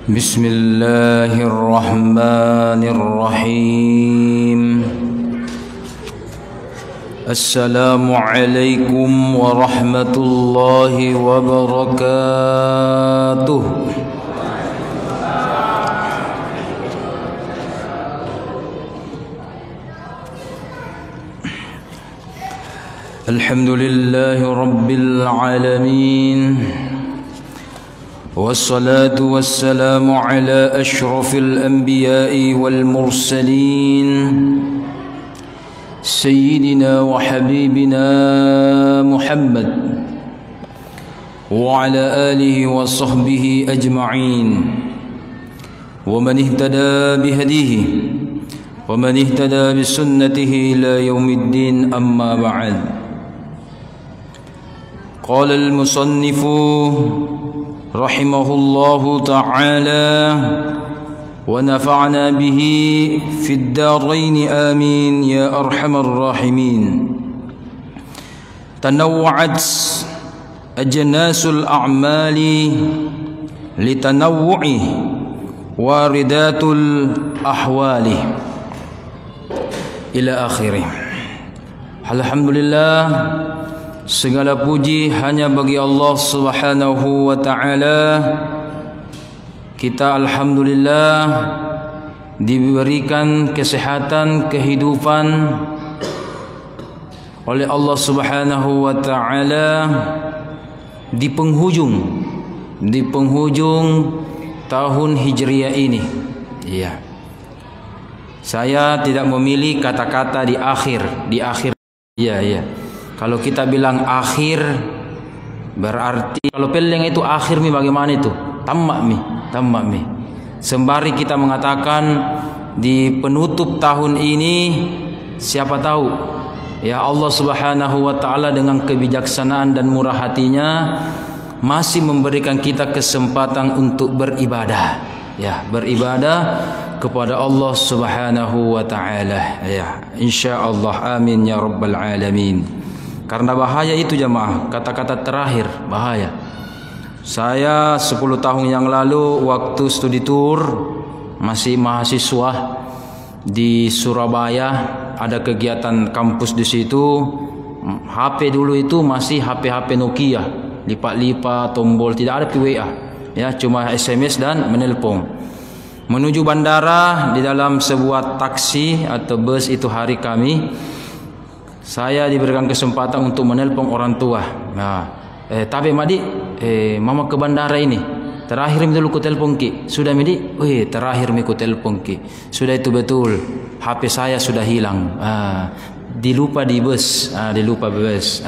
بسم الله الرحمن الرحيم. السلام عليكم ورحمة الله وبركاته. الحمد لله رب العالمين، والصلاة والسلام على أشرف الأنبياء والمرسلين سيدنا وحبيبنا محمد وعلى آله وصحبه أجمعين، ومن اهتدى بهديه ومن اهتدى بسنته إلى يوم الدين. أما بعد، قال المصنف رحمه الله تعالى ونفعنا به في الدارين آمين يا أرحم الراحمين. تنوعت أجناس الأعمال لتنوع واردات الأحوال إلى آخره. Alhamdulillah, segala puji hanya bagi Allah Subhanahu wa ta'ala. Kita alhamdulillah diberikan kesehatan, kehidupan oleh Allah Subhanahu wa ta'ala di penghujung tahun Hijriah ini. Iya. Saya tidak memilih kata-kata di akhir. Iya. Kalau kita bilang akhir, berarti kalau peleng itu akhir mi bagaimana itu? Tamak mi. Sembari kita mengatakan di penutup tahun ini, siapa tahu ya Allah Subhanahu wa ta'ala dengan kebijaksanaan dan murah hatinya masih memberikan kita kesempatan untuk beribadah. Ya, beribadah kepada Allah Subhanahu wa ta'ala. Ya, insyaallah, amin ya rabbal alamin. Karena bahaya itu jamaah, kata-kata terakhir bahaya. Saya 10 tahun yang lalu waktu studi tour masih mahasiswa di Surabaya, ada kegiatan kampus di situ. HP dulu itu masih HP Nokia, lipat-lipat tombol, tidak ada WA. Ya, cuma SMS dan menelpon. Menuju bandara di dalam sebuah taksi atau bus itu hari kami, saya diberikan kesempatan untuk menelpon orang tua. Tapi Madi, mama ke bandara ini. Terakhir mi dulu ku telepon ki. Sudah Madi? Terakhir mi ku telepon ki. Sudah, itu betul. HP saya sudah hilang. Dilupa di bus. Dilupa bus.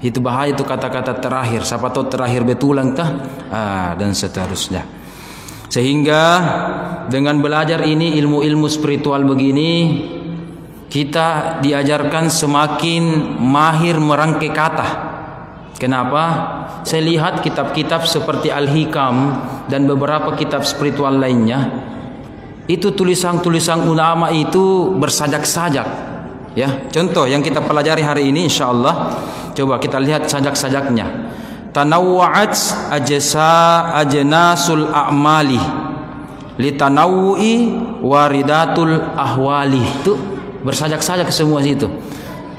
Itu bahaya, itu kata-kata terakhir. Siapa tahu terakhir betulan kah? Dan seterusnya. Sehingga dengan belajar ini, ilmu-ilmu spiritual begini, kita diajarkan semakin mahir merangkai kata. Kenapa? Saya lihat kitab-kitab seperti Al-Hikam dan beberapa kitab spiritual lainnya, itu tulisan-tulisan ulama itu bersajak-sajak. Ya, contoh yang kita pelajari hari ini insyaallah, coba kita lihat sajak-sajaknya. Tanawwa'at ajnasul a'mali litanawwi waridatul ahwali. Itu bersajak-sajak semua situ.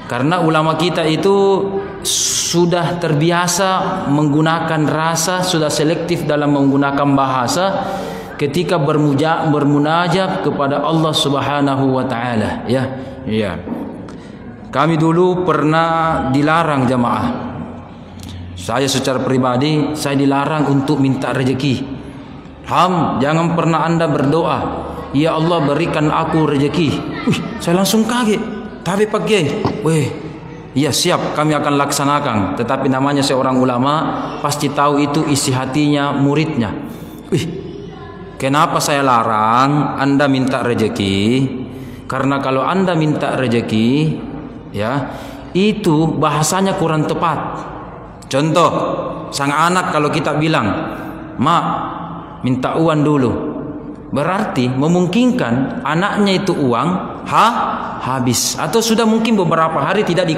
Karena ulama kita itu sudah terbiasa menggunakan rasa, sudah selektif dalam menggunakan bahasa ketika bermunajat kepada Allah Subhanahu wa ta'ala. Ya. Kami dulu pernah dilarang jamaah. Saya secara pribadi, saya dilarang untuk minta rezeki. Jangan pernah Anda berdoa, ya Allah berikan aku rezeki. Saya langsung kaget. Tapi Pak Kiai, iya siap, kami akan laksanakan. Tetapi namanya seorang ulama, pasti tahu itu isi hatinya muridnya. Kenapa saya larang Anda minta rezeki? Karena kalau Anda minta rezeki, ya, itu bahasanya kurang tepat. Contoh, sang anak kalau kita bilang, "Mak, minta uang dulu." Berarti memungkinkan anaknya itu uang habis, atau sudah mungkin beberapa hari tidak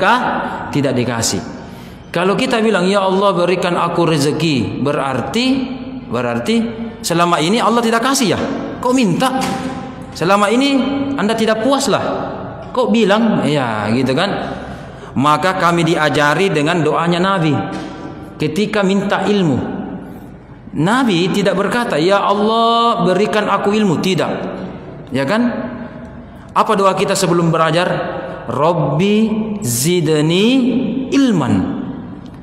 dikasih. Kalau kita bilang ya Allah berikan aku rezeki, berarti selama ini Allah tidak kasih ya, kok minta? Selama ini Anda tidak puas lah, kok bilang? Ya gitu kan. Maka kami diajari dengan doanya Nabi ketika minta ilmu. Nabi tidak berkata, ya Allah berikan aku ilmu, tidak. Ya kan? Apa doa kita sebelum belajar? Rabbi zidni ilman.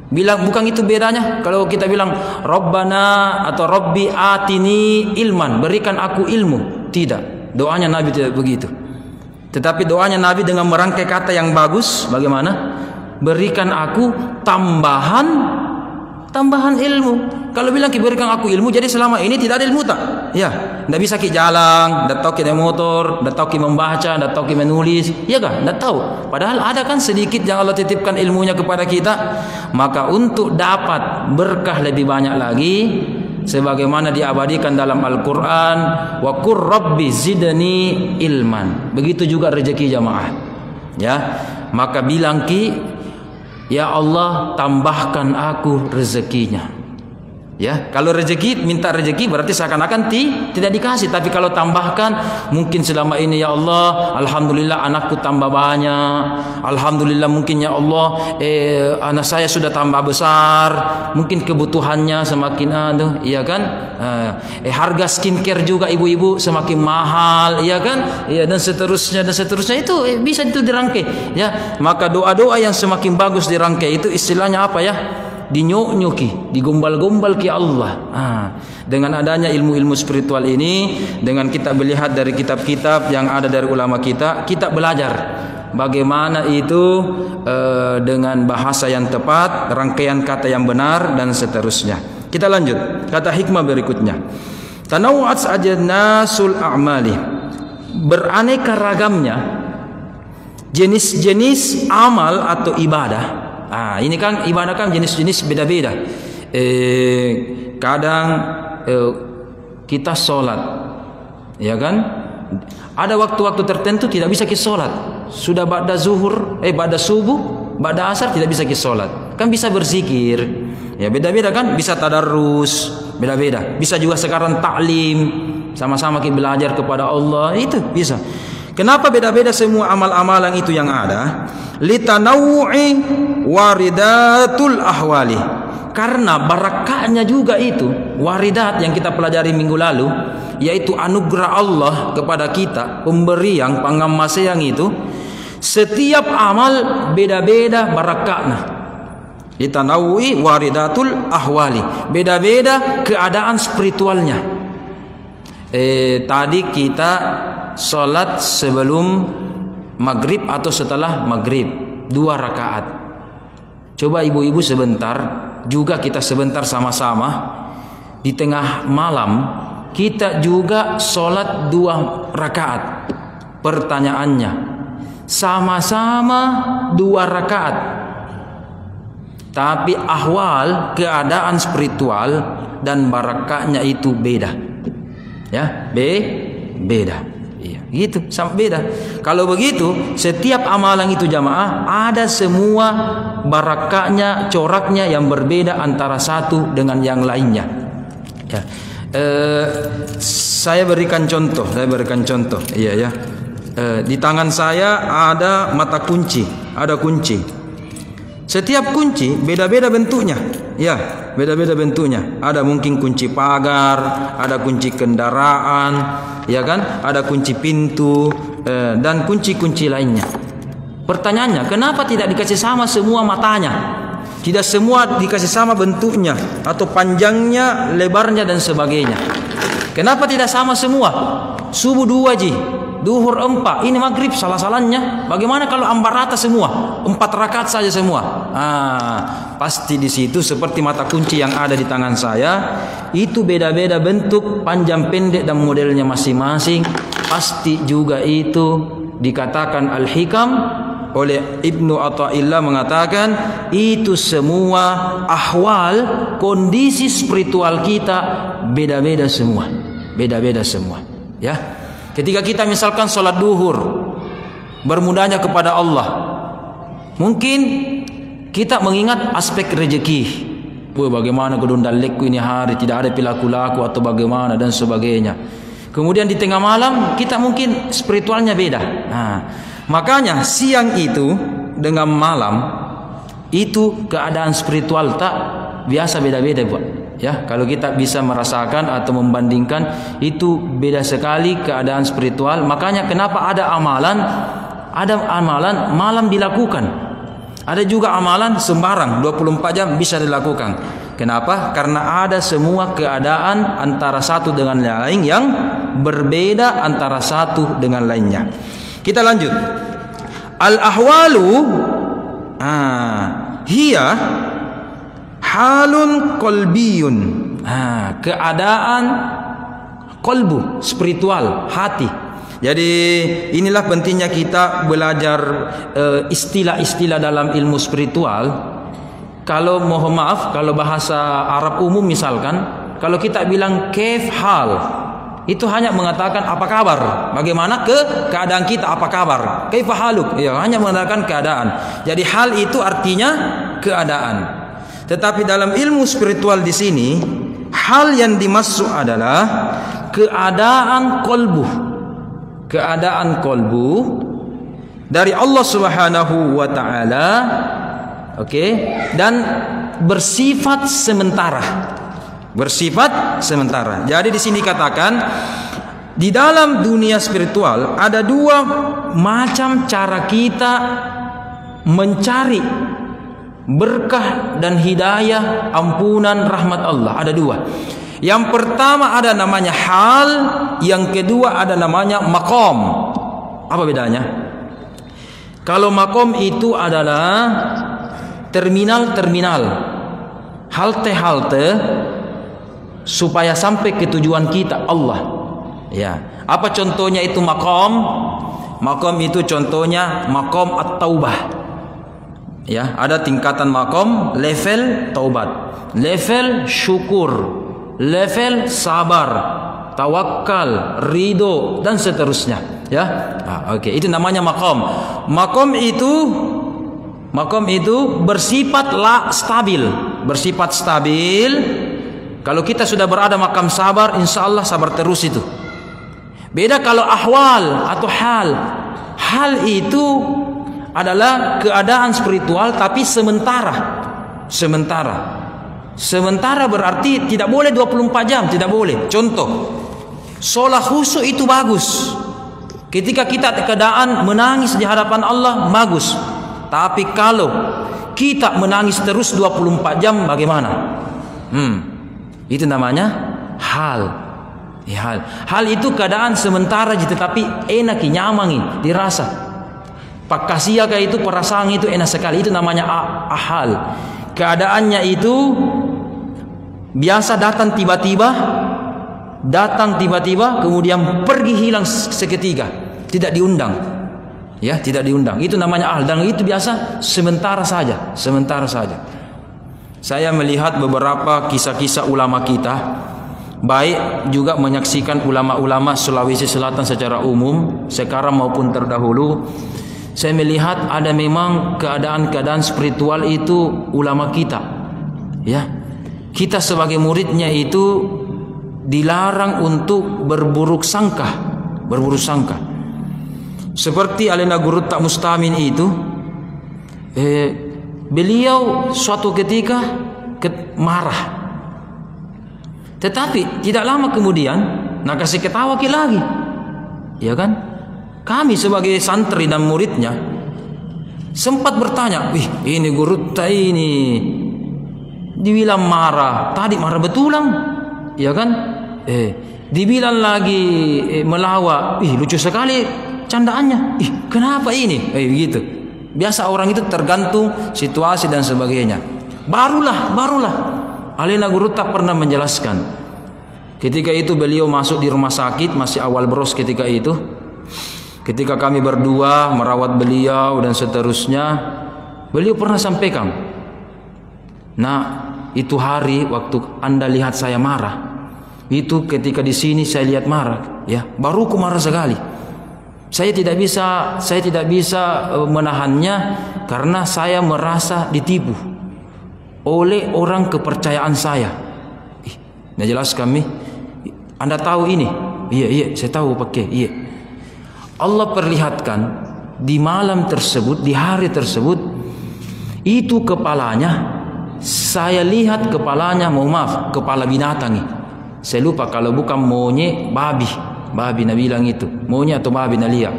Bilang, bukan itu bedanya kalau kita bilang Rabbana atau Rabbi atini ilman, berikan aku ilmu. Tidak, doanya Nabi tidak begitu. Tetapi doanya Nabi dengan merangkai kata yang bagus. Bagaimana? Berikan aku tambahan ilmu. Kalau bilang berikan aku ilmu, jadi selama ini tidak ada ilmu tak? Ya, tidak bisa ki jalan, tidak tahu ki naik motor, tidak tahu ki membaca, tidak tahu ki menulis, ya kan? Tidak tahu. Padahal ada kan sedikit yang Allah titipkan ilmunya kepada kita. Maka untuk dapat berkah lebih banyak lagi, sebagaimana diabadikan dalam Al-Quran, wa qur rabbi zidni ilman. Begitu juga rezeki jamaah. Ya, maka bilang ki, ya Allah tambahkan aku rezekinya. Ya, kalau rezeki, minta rezeki berarti seakan-akan tidak dikasih. Tapi kalau tambahkan, mungkin selama ini ya Allah, alhamdulillah anakku tambah banyak. Alhamdulillah mungkin ya Allah, anak saya sudah tambah besar. Mungkin kebutuhannya semakin iya kan? Harga skincare juga ibu-ibu semakin mahal, iya kan? Iya, dan seterusnya itu bisa itu dirangkai. Ya, maka doa-doa yang semakin bagus dirangkai itu istilahnya apa ya? Dinyuk-nyuki, digombal-gombal ki Allah. Dengan adanya ilmu-ilmu spiritual ini, dengan kita melihat dari kitab-kitab yang ada dari ulama kita belajar bagaimana itu dengan bahasa yang tepat, rangkaian kata yang benar dan seterusnya. Kita lanjut, kata hikmah berikutnya. Tanawwu'at ajnasul a'mali. Beraneka ragamnya jenis-jenis amal atau ibadah. Ini kan ibadah kan jenis-jenis beda-beda. Kadang kita sholat, ya kan? Ada waktu-waktu tertentu tidak bisa kita sholat. Sudah ba'da zuhur, ba'da subuh, ba'da asar tidak bisa kita sholat. Kan bisa berzikir. Ya beda-beda kan? Bisa tadarrus, beda-beda. Bisa juga sekarang taklim, sama-sama kita belajar kepada Allah, itu bisa. Kenapa beda-beda semua amal-amalan itu yang ada? Litanawu'i waridatul ahwali. Karena barakahnya juga itu waridat yang kita pelajari minggu lalu, yaitu anugerah Allah kepada kita, pemberian pangamasayang itu. Setiap amal beda-beda barakahnya. Litanawu'i waridatul ahwali. Beda-beda keadaan spiritualnya. Tadi kita sholat sebelum maghrib atau setelah maghrib 2 rakaat. Coba ibu-ibu sebentar, juga kita sebentar sama-sama di tengah malam kita juga sholat 2 rakaat. Pertanyaannya, sama-sama 2 rakaat, tapi ahwal keadaan spiritual dan barakahnya itu beda. Ya, beda. Iya, gitu, sama beda. Kalau begitu, setiap amalan itu jamaah ada semua barakahnya, coraknya yang berbeda antara satu dengan yang lainnya. Ya. Saya berikan contoh. Iya ya. Di tangan saya ada mata kunci, ada kunci. Setiap kunci beda-beda bentuknya. Ya, beda-beda bentuknya. Ada mungkin kunci pagar, ada kunci kendaraan, ya kan? Ada kunci pintu dan kunci-kunci lainnya. Pertanyaannya, kenapa tidak dikasih sama semua matanya? Tidak semua dikasih sama bentuknya atau panjangnya, lebarnya dan sebagainya. Kenapa tidak sama semua? Subuh 2 ji, duhur 4, ini maghrib salah-salahnya. Bagaimana kalau ambar rata semua, 4 rakaat saja semua? Pasti di situ seperti mata kunci yang ada di tangan saya, itu beda-beda bentuk, panjang pendek dan modelnya masing-masing. Pasti juga itu dikatakan al-hikam oleh Ibnu Athaillah, mengatakan itu semua ahwal, kondisi spiritual kita beda-beda semua, ya. Ketika kita misalkan sholat duhur, bermudahnya kepada Allah, mungkin kita mengingat aspek rezeki, bagaimana kedondalekku ini hari tidak ada pilaku-laku atau bagaimana dan sebagainya. Kemudian di tengah malam kita mungkin spiritualnya beda. Nah, makanya siang itu dengan malam itu keadaan spiritual tak biasa beda-beda, Pak. Ya, kalau kita bisa merasakan atau membandingkan itu beda sekali keadaan spiritual. Makanya kenapa ada amalan malam dilakukan. Ada juga amalan sembarang 24 jam bisa dilakukan. Kenapa? Karena ada semua keadaan antara satu dengan lain yang berbeda antara satu dengan lainnya. Kita lanjut. Al-ahwalu hiya halun qalbiyun. Keadaan kolbu, spiritual, hati. Jadi inilah pentingnya kita belajar istilah-istilah dalam ilmu spiritual. Kalau mohon maaf, kalau bahasa Arab umum misalkan, kalau kita bilang kaif hal, itu hanya mengatakan apa kabar, bagaimana keadaan kita, apa kabar, kaifa haluk, ya, hanya mengatakan keadaan. Jadi hal itu artinya keadaan. Tetapi dalam ilmu spiritual di sini, hal yang dimaksud adalah keadaan kolbu, keadaan kolbu dari Allah Subhanahu wa taala. Dan bersifat sementara. Bersifat sementara. Jadi di sini dikatakan di dalam dunia spiritual ada dua macam cara kita mencari berkah dan hidayah, ampunan, rahmat Allah. Ada dua. Yang pertama ada namanya hal, yang kedua ada namanya maqam. Apa bedanya? Kalau maqam itu adalah terminal-terminal, halte-halte supaya sampai ke tujuan kita, Allah. Ya. Apa contohnya itu maqam? Maqam itu contohnya maqam at-taubah. Ya, ada tingkatan maqam, level taubat, level syukur, level sabar, tawakal, ridho dan seterusnya. Ya. Itu namanya maqam. Maqam itu bersifat stabil, bersifat stabil. Kalau kita sudah berada maqam sabar, insya Allah sabar terus itu. Beda kalau ahwal atau hal. Hal itu adalah keadaan spiritual tapi sementara. Sementara berarti tidak boleh 24 jam, tidak boleh. Contoh, sholat khusyuk itu bagus. Ketika kita keadaan menangis di hadapan Allah, bagus. Tapi kalau kita menangis terus 24 jam bagaimana? Itu namanya hal. Hal itu keadaan sementara tetapi enak, nyaman, dirasa. Pakasia kayak itu, perasaan itu enak sekali. Itu namanya hal. Keadaannya itu biasa datang tiba-tiba kemudian pergi hilang seketika, tidak diundang. Ya, tidak diundang. Itu namanya ahal, dan itu biasa sementara saja. Saya melihat beberapa kisah-kisah ulama kita, baik juga menyaksikan ulama-ulama Sulawesi Selatan secara umum, sekarang maupun terdahulu. Saya melihat ada memang keadaan-keadaan spiritual itu ulama kita. Ya, kita sebagai muridnya itu dilarang untuk berburuk sangka. Seperti Alena Guru Tak Mustamin itu, beliau suatu ketika marah, tetapi tidak lama kemudian nak kasih ketawa lagi, ya kan? Kami sebagai santri dan muridnya sempat bertanya, ini Guru Tak ini dibilang marah, tadi marah betulan, ya kan? Dibilang lagi melawak, lucu sekali candaannya, kenapa ini? Begitu. Biasa orang itu tergantung situasi dan sebagainya. Barulah Alena Guru tak pernah menjelaskan. Ketika itu beliau masuk di rumah sakit, masih awal bros ketika itu. Ketika kami berdua merawat beliau dan seterusnya, beliau pernah sampaikan, nah itu hari waktu Anda lihat saya marah, itu ketika di sini saya lihat marah, ya, baru ku marah sekali. Saya tidak bisa menahannya karena saya merasa ditipu. oleh orang kepercayaan saya. Nah jelas kami, Anda tahu ini? Iya, saya tahu pakai. Iya. Allah perlihatkan di malam tersebut, di hari tersebut, itu kepalanya, saya lihat kepalanya, maaf, kepala binatang. Saya lupa kalau bukan monyet, babi Nabi bilang itu, monyet atau babi Nalia.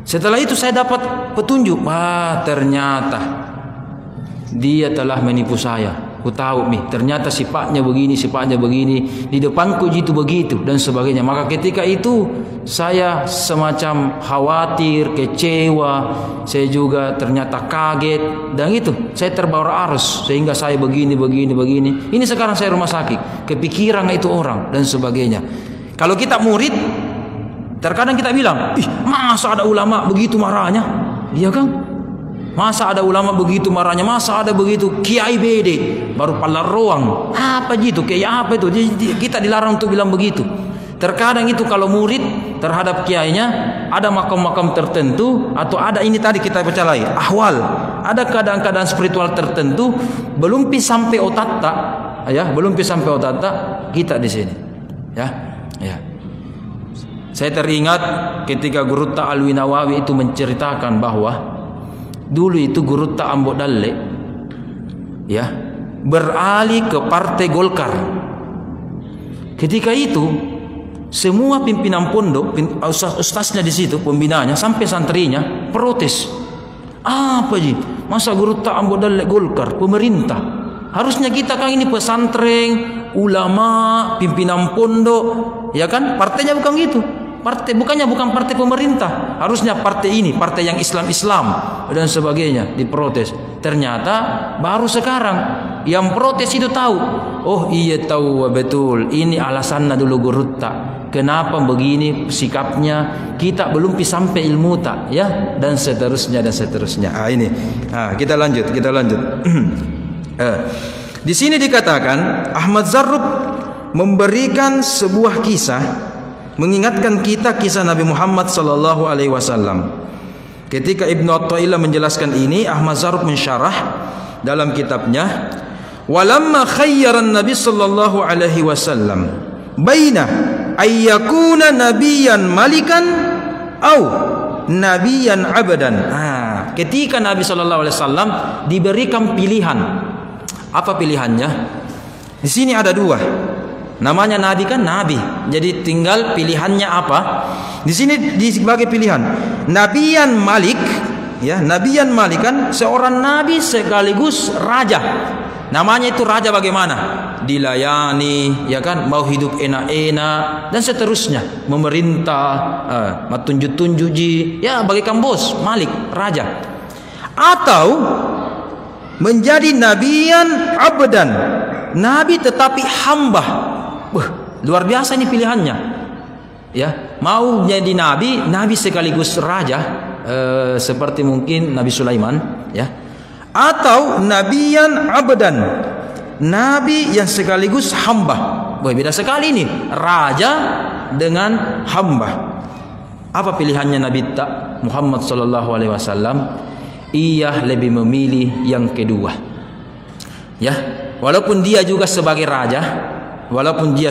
Setelah itu saya dapat petunjuk, ternyata dia telah menipu saya. Ku tahu ternyata sifatnya begini, di depanku gitu begitu dan sebagainya. Maka ketika itu saya semacam khawatir, kecewa, saya juga ternyata kaget, dan itu saya terbawa arus sehingga saya begini. Ini sekarang saya rumah sakit, kepikiran itu orang dan sebagainya. Kalau kita murid, terkadang kita bilang, masa ada ulama begitu marahnya? Iya kan? Masa ada ulama begitu marahnya? Masa ada begitu kiai BD baru palar ruang? Apa gitu? Kayak apa itu? Kita dilarang untuk bilang begitu. Terkadang itu kalau murid terhadap kiainya ada makam-makam tertentu, atau ada ini tadi kita baca lagi ahwal, ada keadaan-keadaan spiritual tertentu belum sampai otatta, ya, belum sampai otatta kita di sini, ya. Saya teringat ketika Guru Ta'alwi Nawawi itu menceritakan bahwa dulu itu Guru Ta'ambo Dalle, ya, beralih ke Partai Golkar. Ketika itu semua pimpinan pondok, ustaznya di situ, pembinanya sampai santrinya protes. Apa sih? Masa Guru Ta'ambo Dalle Golkar, pemerintah? Harusnya kita kan ini pesantren, ulama, pimpinan pondok, ya kan? Partainya bukan gitu. Bukan partai pemerintah, harusnya partai ini, partai yang Islam dan sebagainya, diprotes. Ternyata baru sekarang yang protes itu tahu. Oh iya, tahu betul, ini alasannya dulu Guru Tak, kenapa begini sikapnya, kita belum sampai ilmu tak, ya, dan seterusnya. Ini kita lanjut. Di sini dikatakan Ahmad Zarruq memberikan sebuah kisah, mengingatkan kita kisah Nabi Muhammad sallallahu alaihi wasallam. Ketika Ibnu Athaillah menjelaskan ini, Ahmad Zarruq mensyarah dalam kitabnya, walamma khayyaran Nabi sallallahu alaihi wasallam baina ayyakuna nabiyan malikan au nabiyan abadan. Ketika Nabi sallallahu alaihi wasallam diberikan pilihan, apa pilihannya? Di sini ada dua. Namanya nabi kan nabi. Jadi tinggal pilihannya apa? Di sini sebagai pilihan nabiyan malik, ya, nabiyan malik kan seorang nabi sekaligus raja. Namanya itu raja bagaimana? Dilayani, ya kan, mau hidup enak-enak dan seterusnya, memerintah, tunjuk-tunjuk, ya, bagaikan bos, malik, raja. Atau menjadi nabiyan abdan, nabi tetapi hamba. Luar biasa ini pilihannya, ya. Mau jadi nabi sekaligus raja, seperti mungkin Nabi Sulaiman, ya. Atau nabiyan abdan, nabi yang sekaligus hamba. Beda sekali ini, raja dengan hamba. Apa pilihannya Nabi Muhammad sallallahu alaihi wasallam? Ia lebih memilih yang kedua, ya. Walaupun dia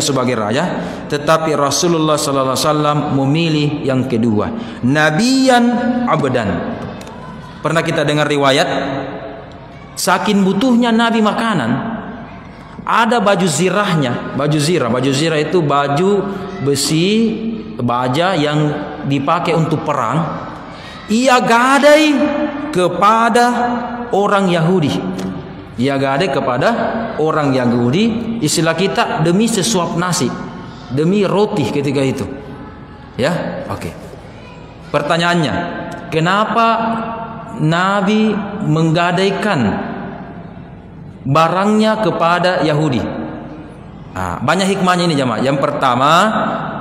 sebagai raja, tetapi Rasulullah sallallahu alaihi wasallam memilih yang kedua, nabiyan abdan. Pernah kita dengar riwayat, saking butuhnya Nabi makanan, ada baju zirahnya. Baju zirah itu baju besi baja yang dipakai untuk perang. Ia gadai kepada orang Yahudi. Istilah kita demi sesuap nasi, demi roti ketika itu, ya. Oke. Pertanyaannya, kenapa Nabi menggadaikan barangnya kepada Yahudi? Banyak hikmahnya ini jemaah. Yang pertama,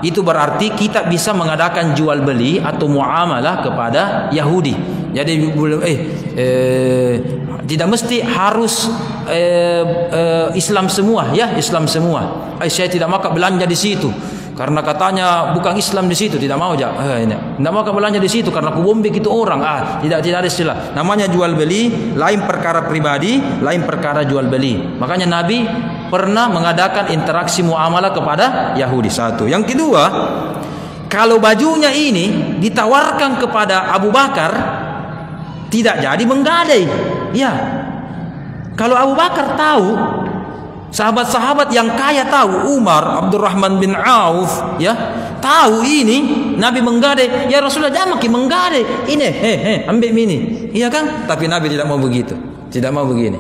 itu berarti kita bisa mengadakan jual beli atau muamalah kepada Yahudi. Jadi tidak mesti harus Islam semua, ya, Islam semua. Saya tidak makan belanja di situ. karena katanya bukan Islam di situ, tidak mau aja. Tidak mau belanja di situ karena aku bombek itu orang. Tidak ada istilah. Namanya jual beli, lain perkara pribadi, lain perkara jual beli. Makanya Nabi pernah mengadakan interaksi muamalah kepada Yahudi. Satu. Yang kedua, kalau bajunya ini ditawarkan kepada Abu Bakar, tidak jadi menggadai. Ya. Kalau Abu Bakar tahu, sahabat-sahabat yang kaya tahu, Umar, Abdurrahman bin Auf, ya, tahu ini Nabi menggadai, ya Rasulullah jangan makin menggadai. Ini, ambil ini. Iya kan? Tapi Nabi tidak mau begitu. Tidak mau begini.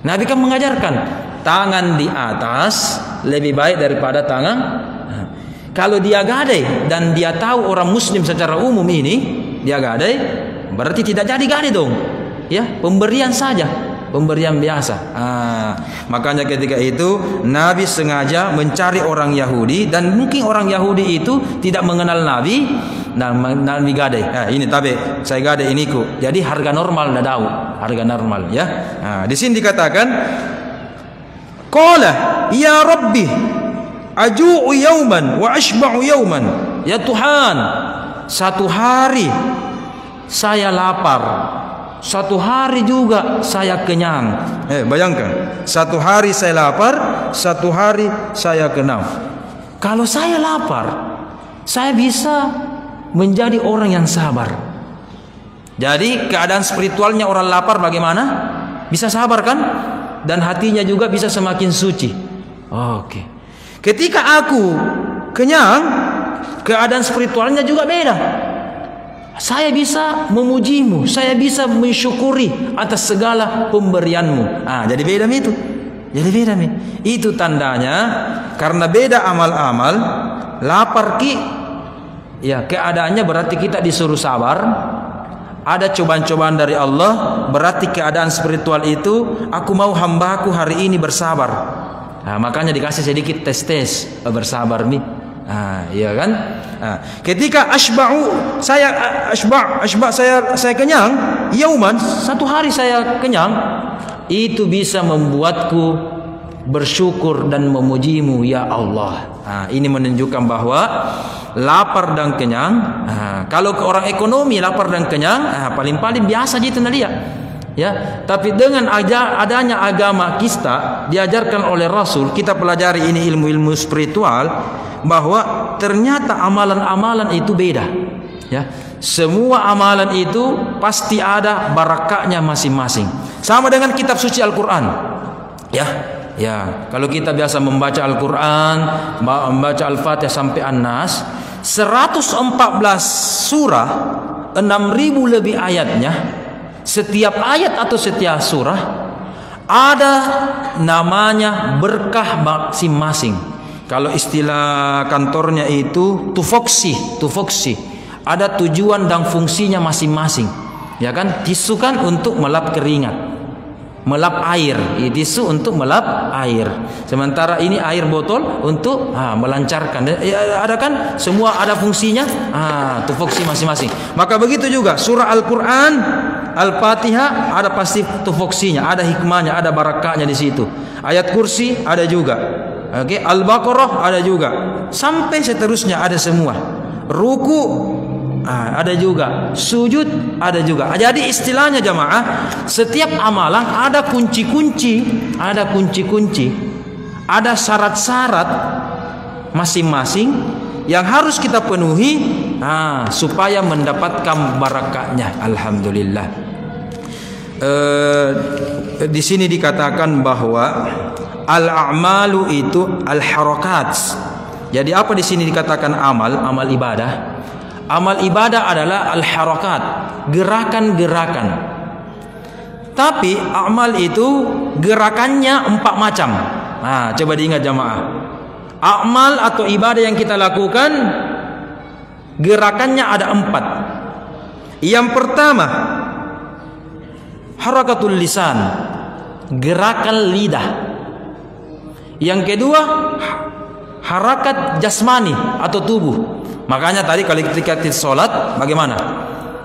Nabi kan mengajarkan tangan di atas lebih baik daripada tangan. Kalau dia gadai dan dia tahu orang muslim secara umum ini dia gadai, berarti tidak jadi gadai dong. Ya, pemberian saja, pemberian biasa. Makanya ketika itu Nabi sengaja mencari orang Yahudi, dan mungkin orang Yahudi itu tidak mengenal Nabi, dan Nabi gadai. Ini tapi saya gadai ini ku. Jadi harga normal dah tahu, harga normal ya. Di sini dikatakan, qala ya Rabbi aju'u yauman wa ashba'u yauman. Ya Tuhan, satu hari saya lapar, satu hari juga saya kenyang. Bayangkan, satu hari saya lapar, satu hari saya kenyang. Kalau saya lapar, saya bisa menjadi orang yang sabar. Jadi keadaan spiritualnya orang lapar bagaimana? Bisa sabar kan? Dan hatinya juga bisa semakin suci. Oke. Ketika aku kenyang, keadaan spiritualnya juga beda. Saya bisa memujimu, saya bisa mensyukuri atas segala pemberianmu. Jadi beda itu. Jadi beda itu tandanya, karena beda amal-amal. Lapar ya keadaannya berarti kita disuruh sabar. Ada cobaan-cobaan dari Allah, berarti keadaan spiritual itu aku mau hambaku hari ini bersabar. Makanya dikasih sedikit tes bersabar iya kan? Ketika saya kenyang, yauman, satu hari saya kenyang, itu bisa membuatku bersyukur dan memujimu ya Allah. Ini menunjukkan bahwa lapar dan kenyang, kalau ke orang ekonomi lapar dan kenyang, paling-paling biasa gitu dia. Ya, tapi dengan adanya agama kita diajarkan oleh Rasul, kita pelajari ini ilmu-ilmu spiritual, bahwa ternyata amalan-amalan itu beda. Ya, semua amalan itu pasti ada barakahnya masing-masing. Sama dengan kitab suci Al-Quran. Ya, kalau kita biasa membaca Al-Quran, membaca Al-Fatihah sampai An-Nas, 114 surah, 6.000 lebih ayatnya. Setiap ayat atau setiap surah ada namanya berkah masing-masing. Kalau istilah kantornya itu tufoksi. Ada tujuan dan fungsinya masing-masing. Ya kan? Tisu kan untuk melap keringat, melap air. Tisu untuk melap air. Sementara ini air botol untuk melancarkan. Ada kan? Semua ada fungsinya. Tufoksi masing-masing. Maka begitu juga surah Al-Quran, Al-Fatihah ada pasti tufoksinya, ada hikmahnya, ada barakahnya di situ. Ayat kursi ada juga. Al-Baqarah ada juga. Sampai seterusnya ada semua. Ruku ada juga, sujud ada juga. Jadi istilahnya jamaah, setiap amalan ada kunci-kunci, ada syarat-syarat masing-masing yang harus kita penuhi supaya mendapatkan barakahnya. Alhamdulillah. Di sini dikatakan bahwa al-a'malu itu al-harakat. Jadi apa di sini dikatakan amal ibadah? Amal ibadah adalah al-harakat, gerakan-gerakan. Tapi amal itu gerakannya 4 macam. Coba diingat jamaah. Amal atau ibadah yang kita lakukan gerakannya ada 4. Yang pertama, harakatul lisan, gerakan lidah. Yang kedua, harakat jasmani atau tubuh. Makanya tadi kalau ketika kita sholat, bagaimana?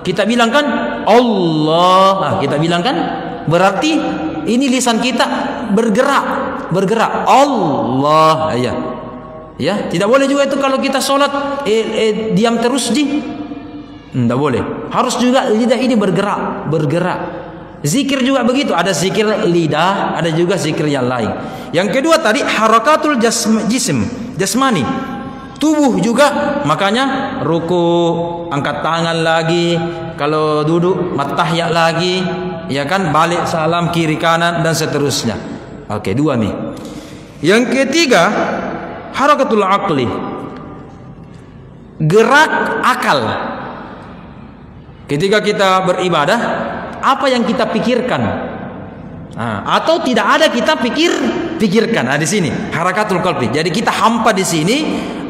Kita bilang kan Allah. Kita bilang kan, berarti ini lisan kita bergerak Allah. Ya, tidak boleh juga itu kalau kita sholat diam terus tidak boleh. Harus juga lidah ini bergerak. Zikir juga begitu, ada zikir lidah, ada juga zikir yang lain. Yang kedua tadi harakatul jasmani, tubuh juga, makanya ruku, angkat tangan lagi, kalau duduk matahiyat lagi, ya kan, balik salam kiri kanan dan seterusnya. Oke, dua nih. Yang ketiga harakatul aqli, gerak akal. Ketika kita beribadah, apa yang kita pikirkan, atau tidak ada kita pikirkan. Di sini harakatul qalbi. Jadi kita hampa di sini,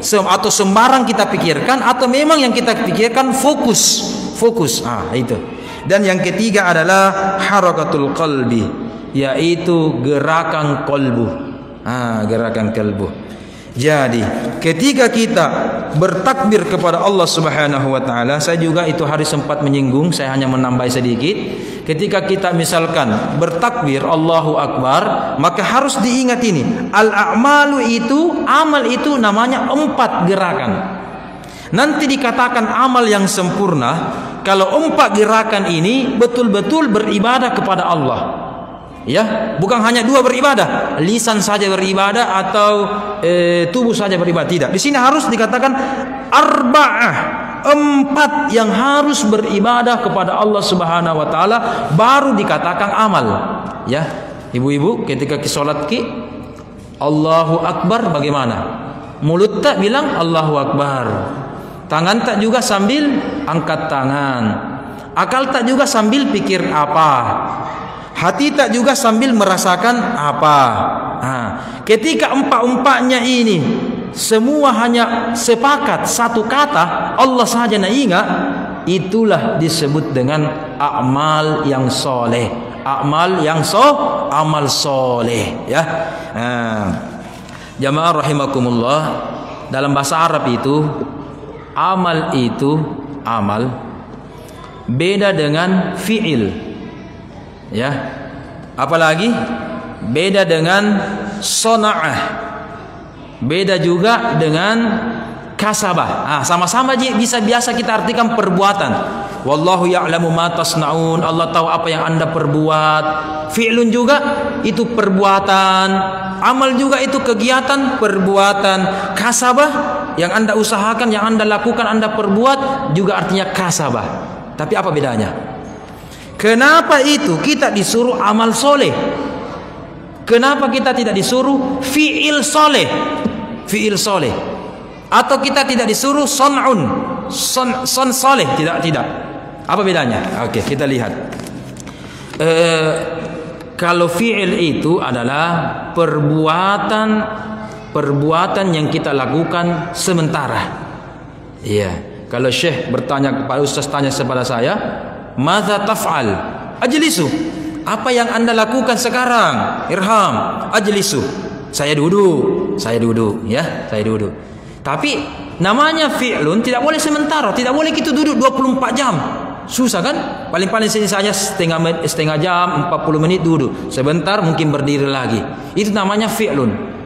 atau sembarang kita pikirkan, atau memang yang kita pikirkan fokus. Itu. Dan yang ketiga adalah harakatul qalbi, yaitu gerakan qalbu. Gerakan qalbu. Jadi ketika kita bertakbir kepada Allah Subhanahu wa taala, saya juga itu hari sempat menyinggung, saya hanya menambah sedikit. Ketika kita misalkan bertakbir Allahu Akbar, maka harus diingat ini, al-a'malu itu, amal itu namanya 4 gerakan. Nanti dikatakan amal yang sempurna kalau 4 gerakan ini betul-betul beribadah kepada Allah. Ya, bukan hanya 2 beribadah, lisan saja beribadah atau tubuh saja beribadah, tidak. Di sini harus dikatakan arba'ah, 4 yang harus beribadah kepada Allah Subhanahu wa taala baru dikatakan amal. Ya, ibu-ibu ketika salat Allahu Akbar bagaimana? Mulut tak bilang Allahu Akbar. Tangan tak juga sambil angkat tangan. Akal tak juga sambil pikir apa. Hati tak juga sambil merasakan apa. Ketika 4-4-nya ini semua hanya sepakat satu kata, Allah saja nak ingat, itulah disebut dengan amal yang soleh. Amal soleh, ya. Jamaah rahimakumullah, dalam bahasa Arab itu amal beda dengan fi'il. Ya, apalagi beda dengan sona'ah, beda juga dengan kasabah. Sama-sama bisa biasa kita artikan perbuatan. Wallahu ya'lamu ma tasna'un, Allah tahu apa yang Anda perbuat. Fi'lun juga itu perbuatan, amal juga itu kegiatan, perbuatan. Kasabah yang Anda usahakan, yang Anda lakukan, Anda perbuat juga artinya kasabah. Tapi apa bedanya? Kenapa itu kita disuruh amal soleh? Kenapa kita tidak disuruh fi'il soleh? Fi'il soleh. Atau kita tidak disuruh son soleh? Tidak. Apa bedanya? Oke, kita lihat. Kalau fi'il itu adalah perbuatan yang kita lakukan sementara. Iya. Kalau Syekh bertanya kepada Ustaz, tanya kepada saya, "Madza taf'al?" Ajlisu. Apa yang Anda lakukan sekarang? Irham. Ajlisu. Saya duduk, ya, saya duduk. Tapi namanya fi'lun tidak boleh sementara, tidak boleh kita duduk 24 jam. Susah kan? Paling-paling sini saja setengah jam, 40 menit duduk. Sebentar mungkin berdiri lagi. Itu namanya fi'lun.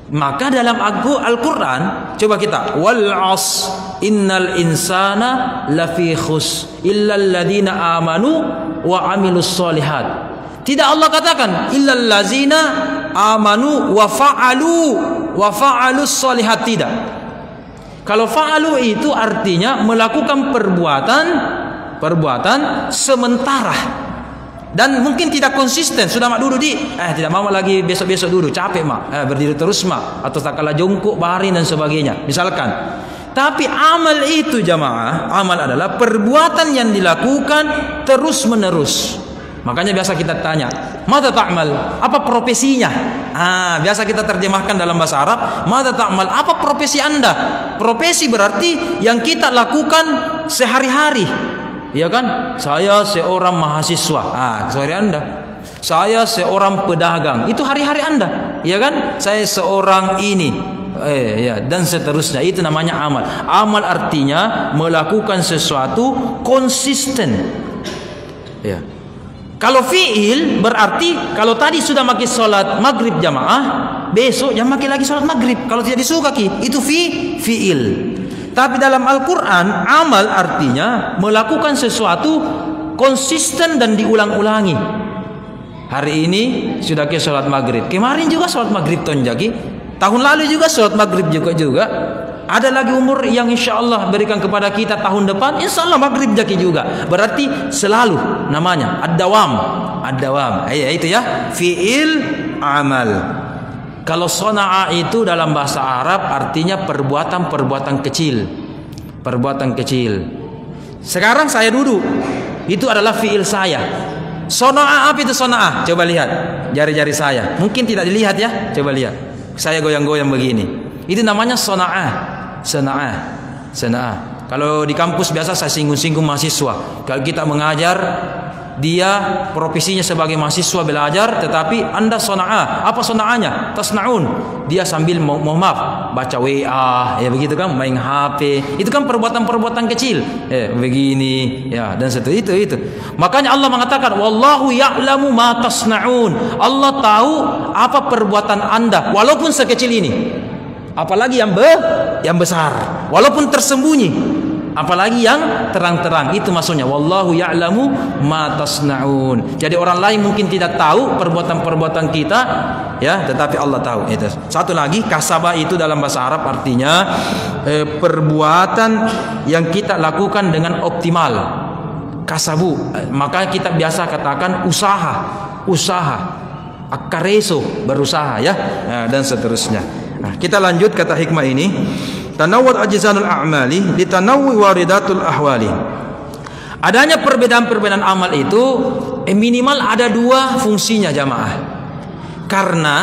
Maka dalam Al-Quran, coba kita, wal 'as innal insana lafi khus illal ladina amanu wa amilus solihat. Tidak Allah katakan illal ladzina amanu wa fa'alus solihat, tidak. Kalau fa'alu itu artinya melakukan perbuatan sementara. Dan mungkin tidak konsisten, sudah mak duduk tidak mau lagi, besok-besok duduk, capek mak, berdiri terus mak, atau tak kalah jongkok, baring dan sebagainya, misalkan. Tapi amal itu jamaah, amal adalah perbuatan yang dilakukan terus menerus. Makanya biasa kita tanya, madza ta'mal? Apa profesinya? Biasa kita terjemahkan dalam bahasa Arab, madza ta'mal? Apa profesi Anda? Profesi berarti yang kita lakukan sehari-hari. Ya kan? Saya seorang mahasiswa. Sorry Anda. Saya seorang pedagang. Itu hari-hari Anda. Ya kan? Saya seorang ini. Ya, dan seterusnya. Itu namanya amal. Amal artinya melakukan sesuatu konsisten. Ya. Kalau fi'il berarti kalau tadi sudah pakai sholat maghrib jamaah, besok jangan pakai lagi sholat maghrib. Kalau tidak disuka itu fi'il. Tapi dalam Al-Quran amal artinya melakukan sesuatu konsisten dan diulang-ulangi. Hari ini sudah ke sholat maghrib, kemarin juga sholat maghrib tonjaki, tahun lalu juga sholat maghrib juga. Ada lagi umur yang insya Allah berikan kepada kita tahun depan, insya Allah maghrib jaki juga. Berarti selalu namanya ad-dawam. Itu ya, fi'il amal. Kalau sona'a itu dalam bahasa Arab artinya perbuatan kecil. Perbuatan kecil. Sekarang saya duduk, itu adalah fi'il saya. Sona'a apa itu sona'a? Coba lihat jari-jari saya. Mungkin tidak dilihat ya. Coba lihat. Saya goyang-goyang begini. Itu namanya sona'a. Kalau di kampus biasa saya singgung-singgung mahasiswa. Kalau kita mengajar, dia profesinya sebagai mahasiswa belajar, tetapi Anda sona'a. Apa sona'anya? Tasna'un. Dia sambil mohon maaf baca WA, ya begitu kan, main HP. Itu kan perbuatan-perbuatan kecil. Begini, ya, dan seterusnya itu. Makanya Allah mengatakan, wallahu ya'lamu ma tasna'un. Allah tahu apa perbuatan Anda walaupun sekecil ini. Apalagi yang besar, walaupun tersembunyi, apalagi yang terang-terang. Itu maksudnya wallahu ya'lamu ma tasna'un. Jadi orang lain mungkin tidak tahu perbuatan-perbuatan kita, ya, tetapi Allah tahu. Itu. Satu lagi, kasabah itu dalam bahasa Arab artinya perbuatan yang kita lakukan dengan optimal. Kasabu, maka kita biasa katakan usaha, akareso, berusaha, ya, dan seterusnya. Nah, kita lanjut kata hikmah ini, tanawwud ajzanul a'mali litanawwi waridatul ahwali. Adanya perbedaan-perbedaan amal itu minimal ada dua fungsinya jamaah. Karena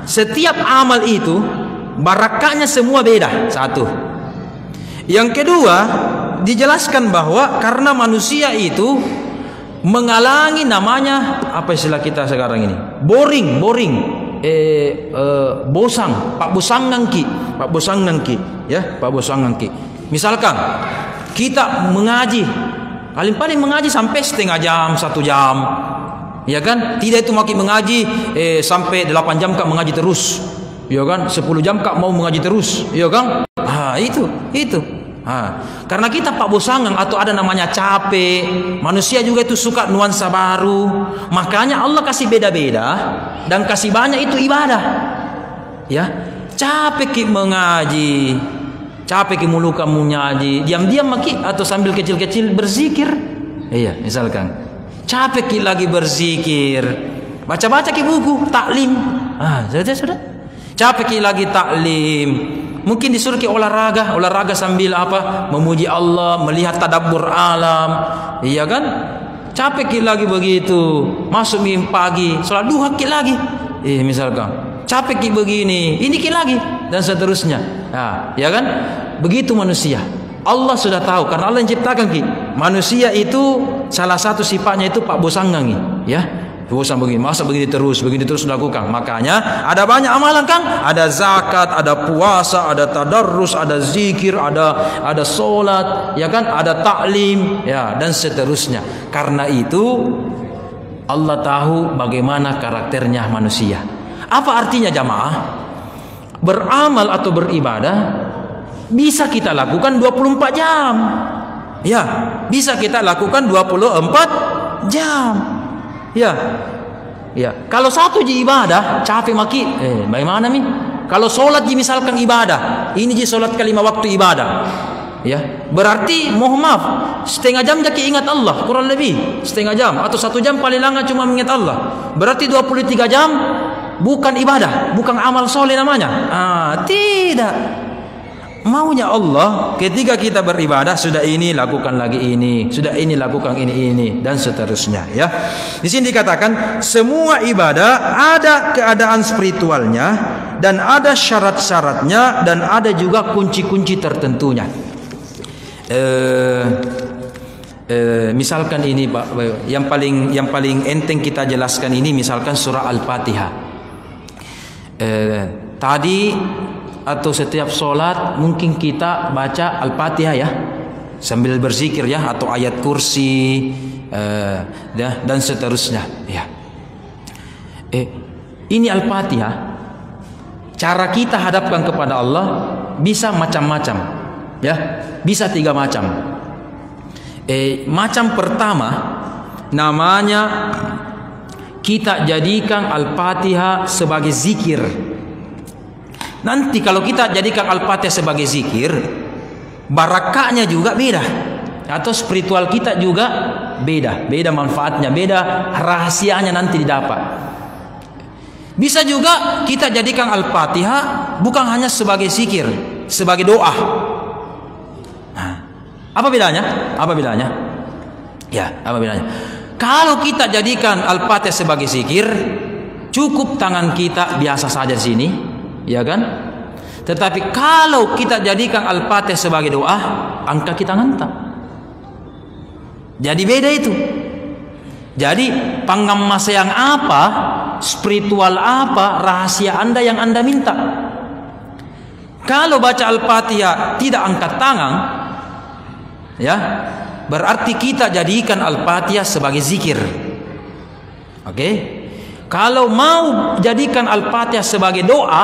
setiap amal itu barakahnya semua beda. Satu. Yang kedua, dijelaskan bahwa karena manusia itu mengalami namanya apa istilah kita sekarang ini? Boring. Pak bosang nangki, ya, Pak bosang nangki. Misalkan kita mengaji, paling mengaji sampai setengah jam, 1 jam, ya kan? Tidak itu makin mengaji sampai 8 jam kak mengaji terus, ya kan? 10 jam kak mau mengaji terus, ya kan? Itu. Karena kita pak bosangan atau ada namanya capek, manusia juga itu suka nuansa baru. Makanya Allah kasih beda-beda dan kasih banyak itu ibadah. Ya, capek ki mengaji, capek ki mulu kamu nyaji, diam-diam maki atau sambil kecil-kecil berzikir. Iya, misalkan capek ki lagi berzikir, baca-baca ki buku taklim. Sudah. Capek ki lagi taklim. Mungkin disuruh ke olahraga sambil apa? Memuji Allah, melihat tadabbur alam. Iya kan? Capek lagi begitu. Masuk pagi, sholat duha lagi. Misalkan capek begini, ini lagi dan seterusnya. Ya kan? Begitu manusia. Allah sudah tahu karena Allah yang ciptakan manusia itu salah satu sifatnya itu pak bosangan, ya. Bosan begini, masa begini terus lakukan. Makanya ada banyak amalan kan, ada zakat, ada puasa, ada tadarrus, ada zikir, ada solat, ya kan, ada taklim, ya, dan seterusnya. Karena itu Allah tahu bagaimana karakternya manusia. Apa artinya jamaah? Beramal atau beribadah bisa kita lakukan 24 jam. Ya, bisa kita lakukan 24 jam. Ya. Kalau satu ji ibadah capek maki, bagaimana nih? Kalau sholat ji misalkan ibadah, ini ji sholat ke 5 waktu ibadah, ya, berarti mohon maaf setengah jam jaki ingat Allah, kurang lebih setengah jam atau 1 jam paling lama cuma mengingat Allah. Berarti 23 jam bukan ibadah, bukan amal soleh namanya. Tidak. Maunya Allah ketika kita beribadah sudah ini lakukan lagi ini, sudah ini lakukan ini dan seterusnya, ya. Di sini dikatakan semua ibadah ada keadaan spiritualnya dan ada syarat-syaratnya dan ada juga kunci-kunci tertentunya. Misalkan ini Pak, yang paling enteng kita jelaskan ini misalkan surah Al-Fatihah. Tadi atau setiap sholat mungkin kita baca Al-Fatihah, ya, sambil berzikir, ya, atau ayat kursi, dan seterusnya. Ya. Ini Al-Fatihah. Cara kita hadapkan kepada Allah bisa macam-macam. Ya, bisa 3 macam. Macam pertama namanya kita jadikan Al-Fatihah sebagai zikir. Nanti kalau kita jadikan Al-Fatihah sebagai zikir, barakahnya juga beda, atau spiritual kita juga beda manfaatnya, beda rahasianya nanti didapat. Bisa juga kita jadikan Al-Fatihah bukan hanya sebagai zikir, sebagai doa. Nah, apa bedanya? Apa bedanya? Ya, apa bedanya? Kalau kita jadikan Al-Fatihah sebagai zikir, cukup tangan kita biasa saja di sini, ya kan? Tetapi kalau kita jadikan Al-Fatihah sebagai doa, angkat kita ngantap. Jadi beda itu. Jadi pangamas yang apa, spiritual apa, rahasia Anda yang Anda minta. Kalau baca Al-Fatihah tidak angkat tangan, ya, berarti kita jadikan Al-Fatihah sebagai zikir. Oke? Kalau mau jadikan Al-Fatihah sebagai doa,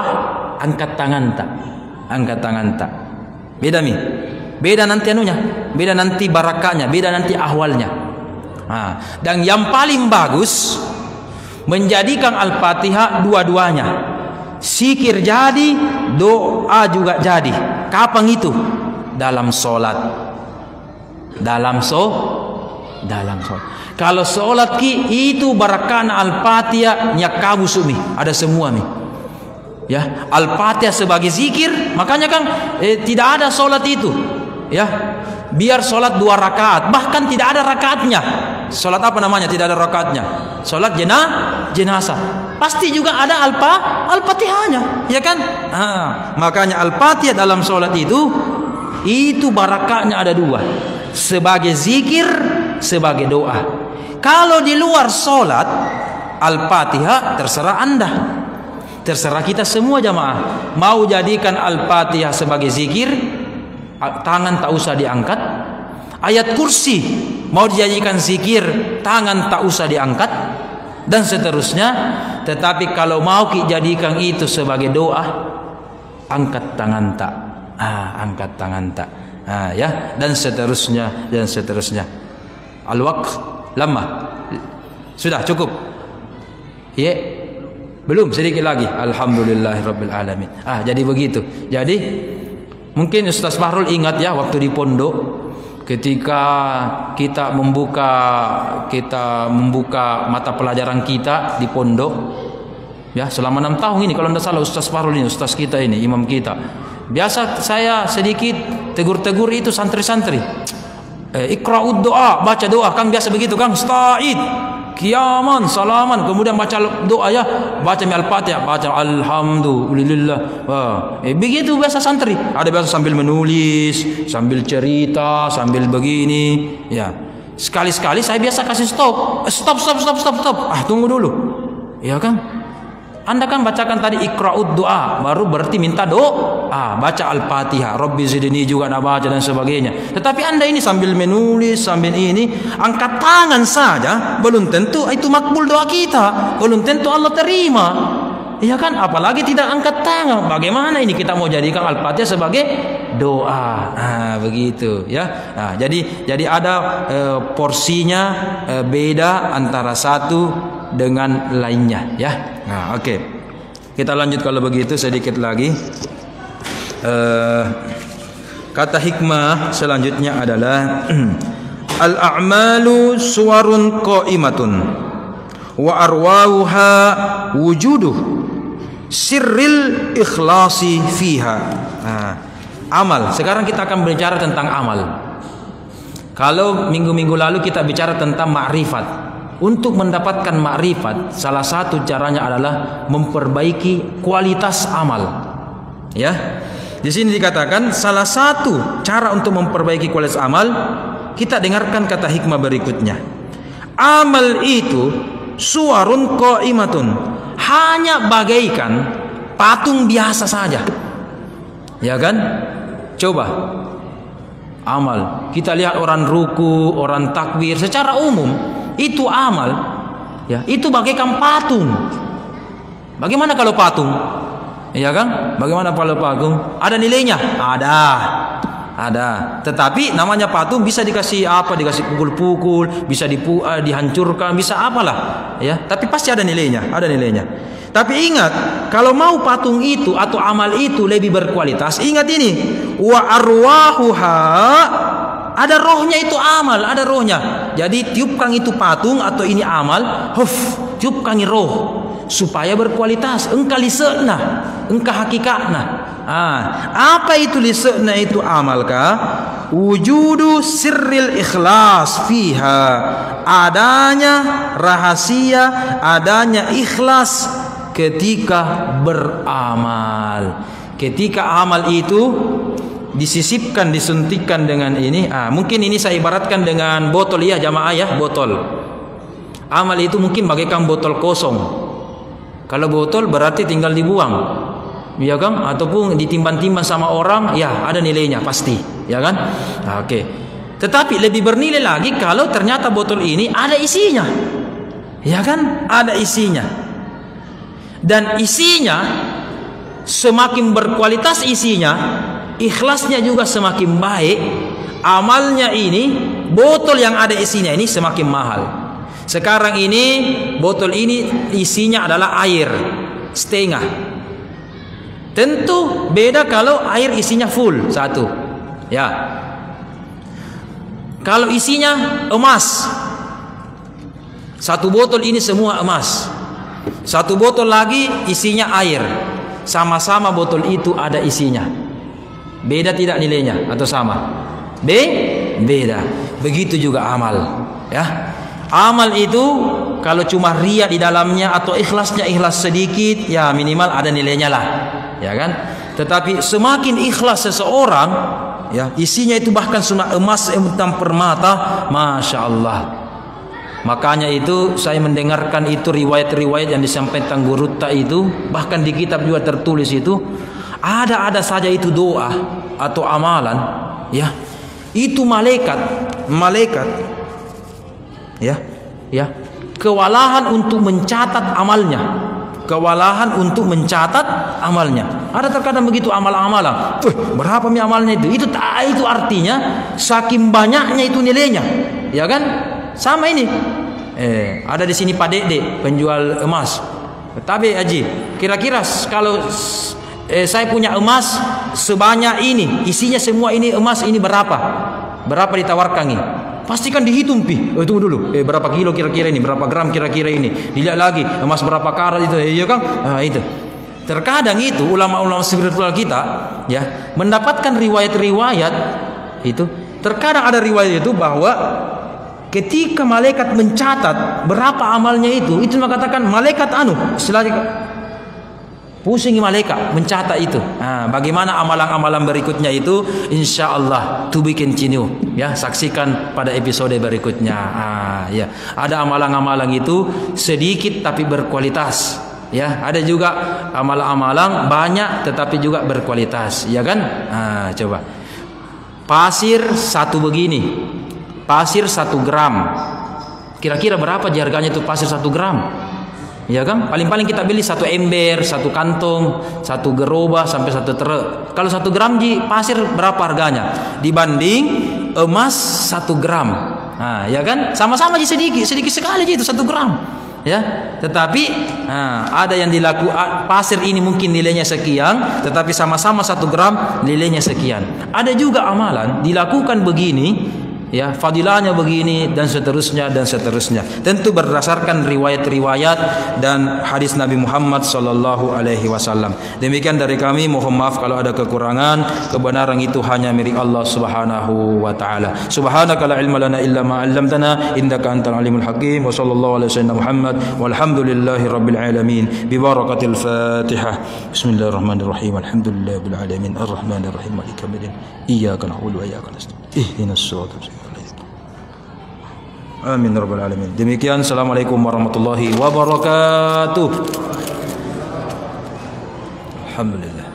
angkat tangan tak? Angkat tangan tak? Beda mi. Beda nanti anunya, beda nanti barakahnya, beda nanti ahwalnya. Dan yang paling bagus menjadikan Al-Fatihah dua-duanya. Zikir jadi, doa juga jadi. Kapan itu? Dalam sholat. Dalam sholat. Kalau sholat itu barakana Al-Fatihah nyakabu sumi, ada semua mi. Ya, Al-Fatihah sebagai zikir, makanya kan tidak ada sholat itu. Ya, biar sholat 2 rakaat, bahkan tidak ada rakaatnya. Sholat apa namanya? Tidak ada rakaatnya. Sholat jenazah. Pasti juga ada Al-Fatihahnya, ya kan? Makanya Al-Fatihah dalam sholat itu barakahnya ada 2. Sebagai zikir, sebagai doa. Kalau di luar sholat, Al-Fatihah terserah Anda, terserah kita semua jamaah. Mau jadikan Al-Fatihah sebagai zikir, tangan tak usah diangkat. Ayat kursi mau dijadikan zikir, tangan tak usah diangkat, dan seterusnya. Tetapi kalau mau dijadikan itu sebagai doa, angkat tangan tak? Angkat tangan tak? Ya, dan seterusnya, dan seterusnya. Al-waqt lama. Sudah cukup? Ya, belum, sedikit lagi. Alhamdulillahirabbil alamin. Jadi begitu. Jadi mungkin Ustaz Fahrul ingat ya, waktu di pondok ketika kita membuka mata pelajaran kita di pondok, ya, selama 6 tahun ini kalau tidak salah Ustaz Fahrul ini, Ustaz kita ini, imam kita. Biasa saya sedikit tegur-tegur itu santri-santri. Iqra'ud doa, baca doa, Kang biasa begitu Kang. Sta'id, kiaman, salaman, kemudian baca doa ya, baca Al-Fatihah, baca alhamdulillah. Begitu biasa santri. Ada biasa sambil menulis, sambil cerita, sambil begini, ya. Sekali-sekali saya biasa kasih stop. Tunggu dulu. Ya kan? Anda kan bacakan tadi Iqra'ud doa, baru berarti minta doa, baca Al-Fatihah, Rabbi zidni juga nak baca dan sebagainya. Tetapi Anda ini sambil menulis, sambil ini, angkat tangan saja, belum tentu itu makbul doa kita, belum tentu Allah terima. Iya kan? Apalagi tidak angkat tangan. Bagaimana ini kita mau jadikan Al-Fatihah sebagai doa? Begitu ya. Jadi ada porsinya beda antara satu dengan lainnya ya. Oke. Kita lanjut kalau begitu sedikit lagi. Kata hikmah selanjutnya adalah al-a'malu suwarun qa'imatun wa arwahuha wujuduh sirril ikhlasi fiha. Amal. Sekarang kita akan bicara tentang amal. Kalau minggu-minggu lalu kita bicara tentang ma'rifat. Untuk mendapatkan makrifat, salah satu caranya adalah memperbaiki kualitas amal. Ya, di sini dikatakan salah satu cara untuk memperbaiki kualitas amal. Kita dengarkan kata hikmah berikutnya. Amal itu suwarun qa'imatun, hanya bagaikan patung biasa saja. Ya kan? Coba. Amal. Kita lihat orang ruku, orang takbir secara umum itu amal. Ya, itu bagaikan patung. Bagaimana kalau patung? Iya kan? Bagaimana kalau patung? Ada nilainya? Ada. Tetapi namanya patung bisa dikasih apa? Dikasih pukul-pukul, bisa dihancurkan, bisa apalah. Ya, tapi pasti ada nilainya, Tapi ingat, kalau mau patung itu atau amal itu lebih berkualitas, ingat ini, wa arwahuha, ada rohnya itu amal, ada rohnya. Jadi tiupkan itu patung atau ini amal, tiupkan roh supaya berkualitas. Engkau lisekna, engkau hakikatna. Apa itu lisekna itu amal kah? Wujudu sirril ikhlas fiha, adanya rahasia, adanya ikhlas ketika beramal. Ketika amal itu disisipkan, disuntikkan dengan ini. Mungkin ini saya ibaratkan dengan botol ya jamaah ya, botol. Amal itu mungkin bagaikan botol kosong. Kalau botol berarti tinggal dibuang, ya kan? Ataupun ditimbang-timbang sama orang, ya ada nilainya pasti, ya kan? Oke. Tetapi lebih bernilai lagi kalau ternyata botol ini ada isinya, ya kan? Ada isinya. Dan isinya semakin berkualitas isinya, ikhlasnya juga semakin baik. Amalnya ini, botol yang ada isinya ini semakin mahal. Sekarang ini botol ini isinya adalah air setengah. Tentu beda kalau air isinya full satu. Ya. Kalau isinya emas, satu botol ini semua emas. Satu botol lagi isinya air. Sama-sama botol itu ada isinya. Beda tidak nilainya atau sama? Beda. Begitu juga amal, ya. Amal itu kalau cuma riya di dalamnya atau ikhlasnya ikhlas sedikit, ya minimal ada nilainya lah, ya kan? Tetapi semakin ikhlas seseorang, ya isinya itu bahkan cuma emas hitam permata, masya Allah. Makanya itu saya mendengarkan itu riwayat-riwayat yang disampaikan guru itu, bahkan di kitab juga tertulis itu ada saja itu doa atau amalan, ya itu malaikat ya kewalahan untuk mencatat amalnya. Ada terkadang begitu amal-amalan, berapa nih amalnya itu artinya saking banyaknya itu nilainya, ya kan? Sama ini ada di sini Pak Dede penjual emas. Tapi Haji, kira-kira kalau saya punya emas sebanyak ini, isinya semua ini emas, ini berapa ditawarkan ini? Pastikan dihitung tunggu dulu, berapa kilo kira-kira ini, berapa gram kira-kira ini, dilihat lagi emas berapa karat itu, ya kan? Itu terkadang itu ulama-ulama spiritual kita, ya, mendapatkan riwayat-riwayat itu. Terkadang ada riwayat itu bahwa ketika malaikat mencatat berapa amalnya itu mengatakan malaikat pusingi malaikat mencatat itu. Bagaimana amalan-amalan berikutnya itu, insya Allah to be continue, ya, saksikan pada episode berikutnya. Ya, ada amalan-amalan itu sedikit tapi berkualitas, ya, ada juga amalan-amalan banyak tetapi juga berkualitas, ya kan? Coba pasir satu begini, pasir 1 gram, kira-kira berapa harganya itu pasir 1 gram? Ya kan? Paling-paling kita beli 1 ember, 1 kantong, 1 gerobak sampai 1 truk. Kalau 1 gram pasir berapa harganya? Dibanding emas 1 gram. Ya kan? Sama-sama sedikit sekali itu 1 gram. Ya, tetapi ada yang pasir ini mungkin nilainya sekian, tetapi sama-sama 1 gram nilainya sekian. Ada juga amalan dilakukan begini, ya, fadilahnya begini dan seterusnya. Tentu berdasarkan riwayat-riwayat dan hadis Nabi Muhammad sallallahu alaihi wasallam. Demikian dari kami, mohon maaf kalau ada kekurangan. Kebenaran itu hanya milik Allah Subhanahu wa taala. Subhanaka la ilma lana illa ma 'allamtana innaka antal alimul hakim. Wa sallallahu alaihi wasallam Muhammad walhamdulillahi rabbil alamin. Bi barakatil Fatihah. Bismillahirrahmanirrahim. Alhamdulillahil alamin. Arrahmanir rahim. Maliki yaumiddin. Iyyaka na'budu wa iyyaka nasta'in. Ihdinas siratal mustaqim. Amin rabbal alamin. Demikian, assalamualaikum warahmatullahi wabarakatuh. Alhamdulillah.